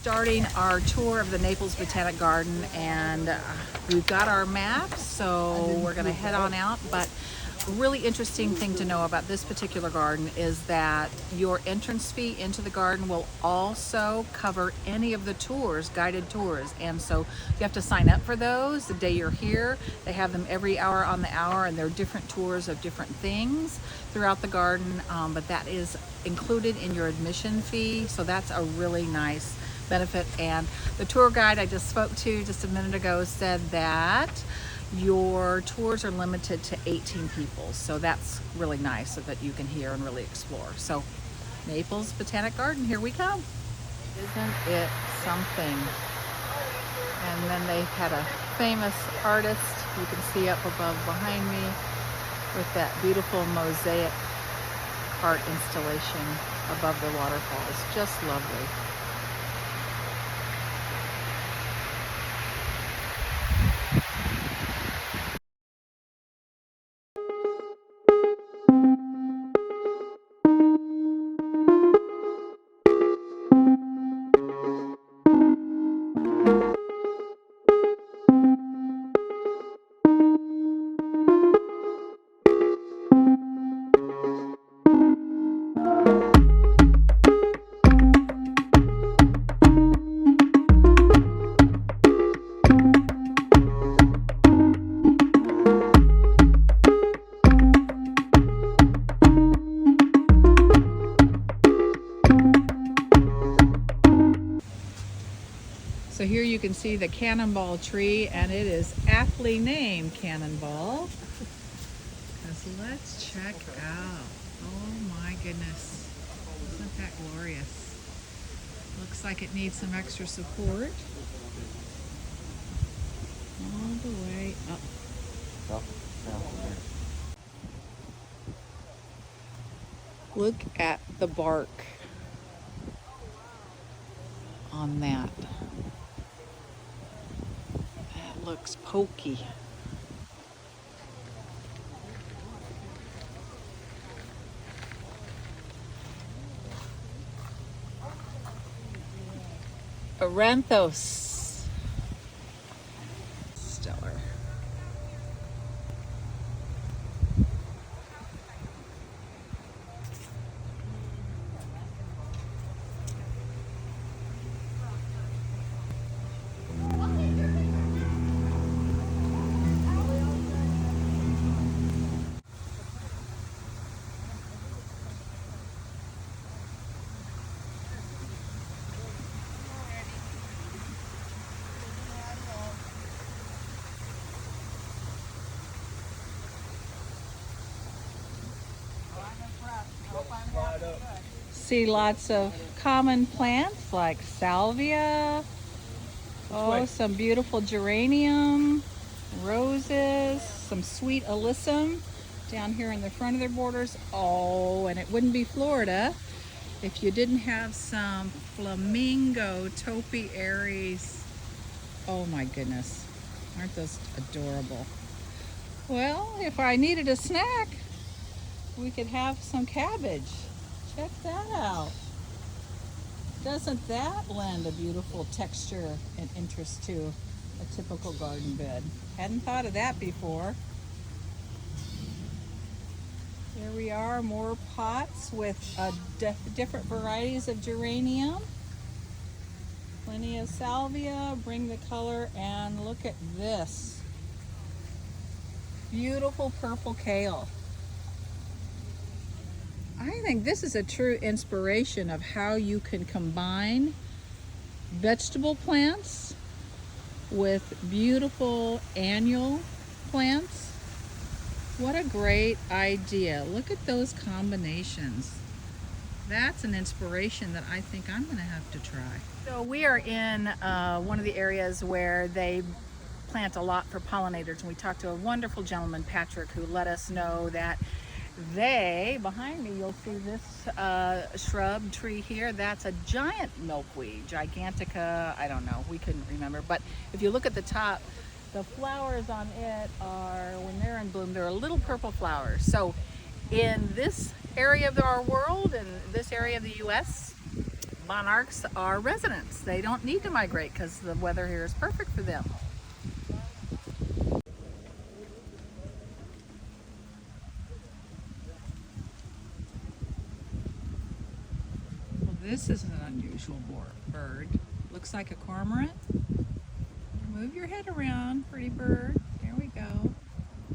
starting our tour of the Naples Botanic Garden, and we've got our maps, so we're going to head on out. But a really interesting thing to know about this particular garden is that your entrance fee into the garden will also cover any of the tours, guided tours, and so you have to sign up for those the day you're here. They have them every hour on the hour, and they're different tours of different things throughout the garden, but that is included in your admission fee, so that's a really nice benefit. And the tour guide I just spoke to just a minute ago said that your tours are limited to 18 people, so that's really nice so that you can hear and really explore. So Naples Botanic Garden, here we come. Isn't it something? And then they had a famous artist you can see up above behind me with that beautiful mosaic art installation above the waterfalls. Just lovely. So here you can see the cannonball tree, and it is aptly named Cannonball. Because let's check out. Oh my goodness. Isn't that glorious? Looks like it needs some extra support. All the way up. Look at the bark on that. Looks pokey. Aranthos. Stellar. See lots of common plants like salvia. Oh, some beautiful geranium, roses, some sweet alyssum down here in the front of their borders. Oh, and it wouldn't be Florida if you didn't have some flamingo topiaries. Oh my goodness, aren't those adorable? Well, if I needed a snack, we could have some cabbage. Check that out. Doesn't that lend a beautiful texture and interest to a typical garden bed? Hadn't thought of that before. Here we are, more pots with different varieties of geranium. Plenty of salvia, bring the color, and look at this. Beautiful purple kale. I think this is a true inspiration of how you can combine vegetable plants with beautiful annual plants. What a great idea. Look at those combinations. That's an inspiration that I think I'm going to have to try. So we are in one of the areas where they plant a lot for pollinators, and we talked to a wonderful gentleman, Patrick, who let us know that behind me, you'll see this shrub tree here. That's a giant milkweed, Gigantica, I don't know, we couldn't remember. But if you look at the top, the flowers on it are, when they're in bloom, they're little purple flowers. So in this area of our world, in this area of the US, Monarchs are residents. They don't need to migrate because the weather here is perfect for them. Well, this is an unusual bird. Looks like a cormorant. Move your head around, pretty bird. There we go.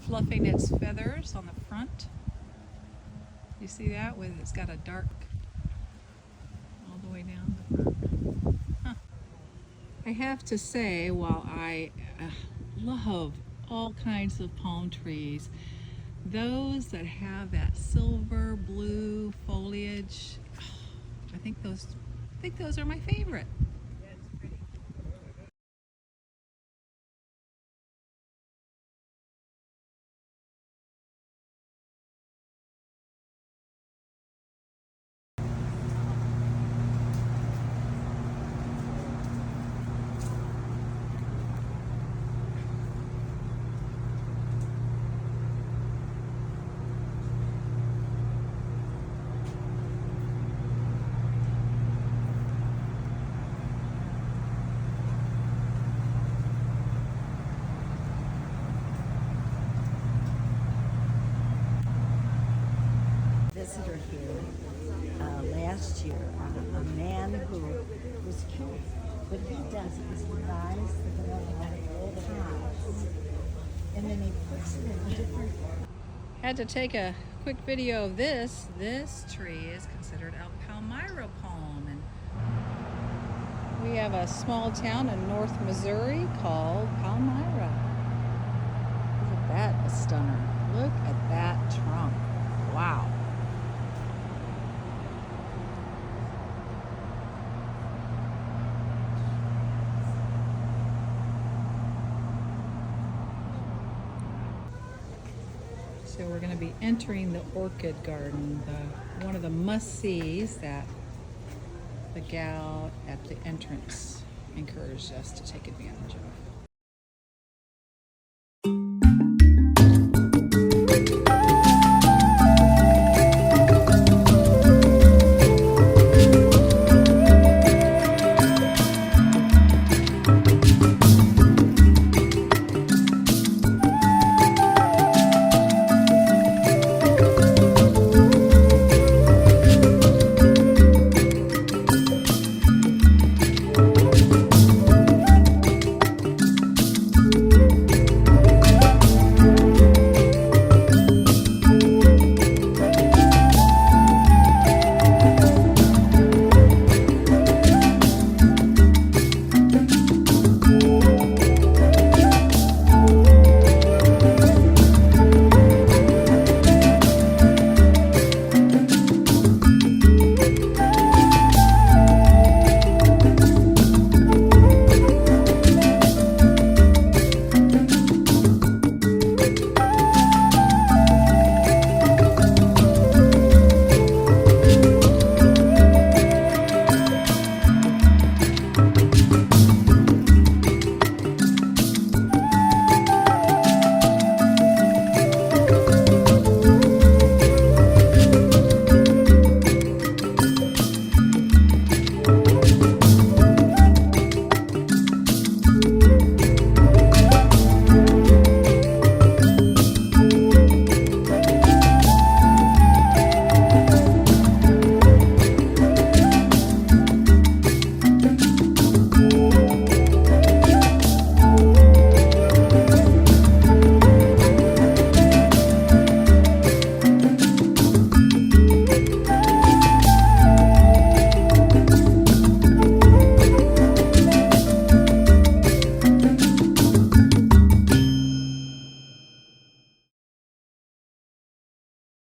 Fluffing its feathers on the front. You see that? It's got a dark all the way down the front. Huh. I have to say, while I love all kinds of palm trees, those that have that silver blue foliage, I think those are my favorite. Visitor here last year, a man who was killed. What he does is he buys the vanilla pots and then he puts it in different. Had to take a quick video of this. This tree is considered a Palmyra palm, and we have a small town in North Missouri called Palmyra. Isn't that a stunner? Look at that trunk. Wow. So we're going to be entering the orchid garden, one of the must-sees that the gal at the entrance encouraged us to take advantage of.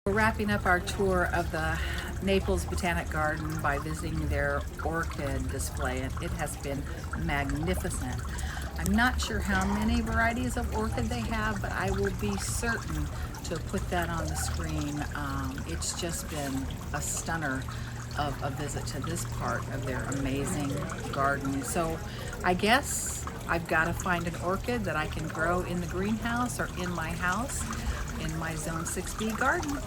We're wrapping up our tour of the Naples Botanic Garden by visiting their orchid display, and it has been magnificent. I'm not sure how many varieties of orchid they have, but I will be certain to put that on the screen. It's just been a stunner of a visit to this part of their amazing garden. So I guess I've got to find an orchid that I can grow in the greenhouse or in my house in my Zone 6B garden.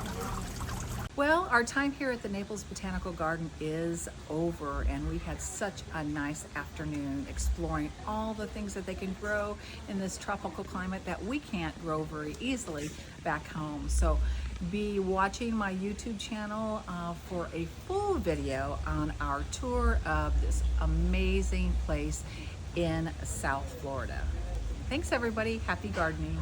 Well, our time here at the Naples Botanical Garden is over, and we had such a nice afternoon exploring all the things that they can grow in this tropical climate that we can't grow very easily back home. So be watching my YouTube channel for a full video on our tour of this amazing place in South Florida. Thanks everybody, happy gardening.